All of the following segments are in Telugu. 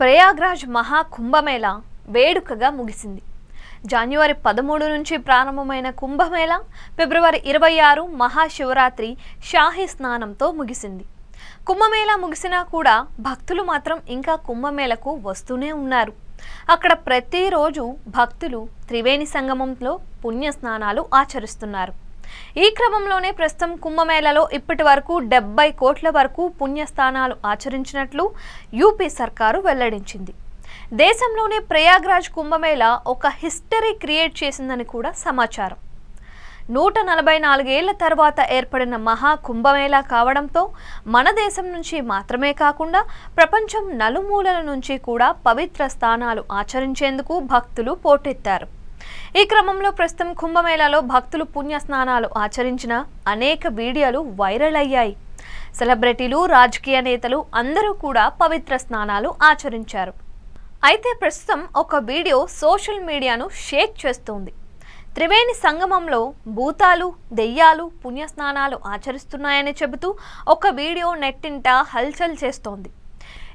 ప్రయాగ్రాజ్ మహా కుంభమేళా వేడుకగా ముగిసింది. జనవరి 13 నుంచి ప్రారంభమైన కుంభమేళా ఫిబ్రవరి 26 మహాశివరాత్రి షాహీ స్నానంతో ముగిసింది. కుంభమేళా ముగిసినా కూడా భక్తులు మాత్రం ఇంకా కుంభమేళకు వస్తూనే ఉన్నారు. అక్కడ ప్రతిరోజు భక్తులు త్రివేణి సంగమంలో పుణ్య స్నానాలు ఆచరిస్తున్నారు. ఈ క్రమంలోనే ప్రస్తుతం కుంభమేళాలో ఇప్పటి వరకు 70 కోట్ల వరకు పుణ్యస్థానాలు ఆచరించినట్లు యూపీ సర్కారు వెల్లడించింది. దేశంలోనే ప్రయాగ్రాజ్ కుంభమేళా ఒక హిస్టరీ క్రియేట్ చేసిందని కూడా సమాచారం. 144 ఏళ్ల తర్వాత ఏర్పడిన మహా కుంభమేళా కావడంతో మన దేశం నుంచి మాత్రమే కాకుండా ప్రపంచం నలుమూలల నుంచి కూడా పవిత్ర స్థానాలు ఆచరించేందుకు భక్తులు పోటెత్తారు. ఈ క్రమంలో ప్రస్తుతం కుంభమేళాలో భక్తులు పుణ్య స్నానాలు ఆచరించిన అనేక వీడియోలు వైరల్ అయ్యాయి. సెలబ్రిటీలు, రాజకీయ నేతలు అందరూ కూడా పవిత్ర స్నానాలు ఆచరించారు. అయితే ప్రస్తుతం ఒక వీడియో సోషల్ మీడియాను షేక్ చేస్తోంది. త్రివేణి సంగమంలో భూతాలు, దెయ్యాలు పుణ్యస్నానాలు ఆచరిస్తున్నాయని చెబుతూ ఒక వీడియో నెట్టింట హల్చల్ చేస్తోంది.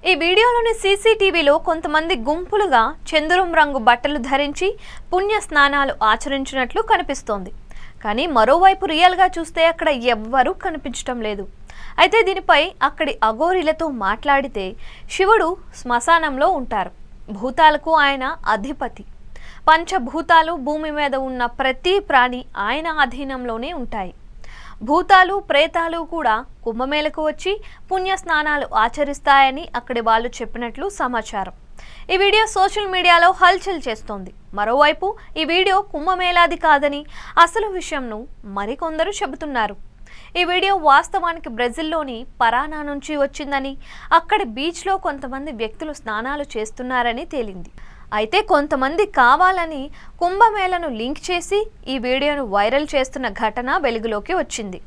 ఈ వీడియోలోని సీసీటీవీలో కొంతమంది గుంపులుగా చంద్రం రంగు బట్టలు ధరించి పుణ్య స్నానాలు ఆచరించినట్లు కనిపిస్తోంది. కానీ మరోవైపు రియల్గా చూస్తే అక్కడ ఎవ్వరూ కనిపించటం లేదు. అయితే దీనిపై అక్కడి అఘోరీలతో మాట్లాడితే శివుడు శ్మశానంలో ఉంటారు. భూతాలకు ఆయన అధిపతి. పంచభూతాలు భూమి మీద ఉన్న ప్రతి ప్రాణి ఆయన అధీనంలోనే ఉంటాయి. భూతాలు, ప్రేతాలు కూడా కుంభమేళకు వచ్చి పుణ్య స్నానాలు ఆచరిస్తాయని అక్కడి వాళ్ళు చెప్పినట్లు సమాచారం. ఈ వీడియో సోషల్ మీడియాలో హల్చల్ చేస్తోంది. మరోవైపు ఈ వీడియో కుంభమేళాది కాదని అసలు విషయంను మరికొందరు చెబుతున్నారు. ఈ వీడియో వాస్తవానికి బ్రెజిల్లోని పరానా నుంచి వచ్చిందని, అక్కడి బీచ్లో కొంతమంది వ్యక్తులు స్నానాలు చేస్తున్నారని తేలింది. అయితే కొంతమంది కావాలని కుంభమేళను లింక్ చేసి ఈ వీడియోను వైరల్ చేస్తున్న ఘటన వెలుగులోకి వచ్చింది.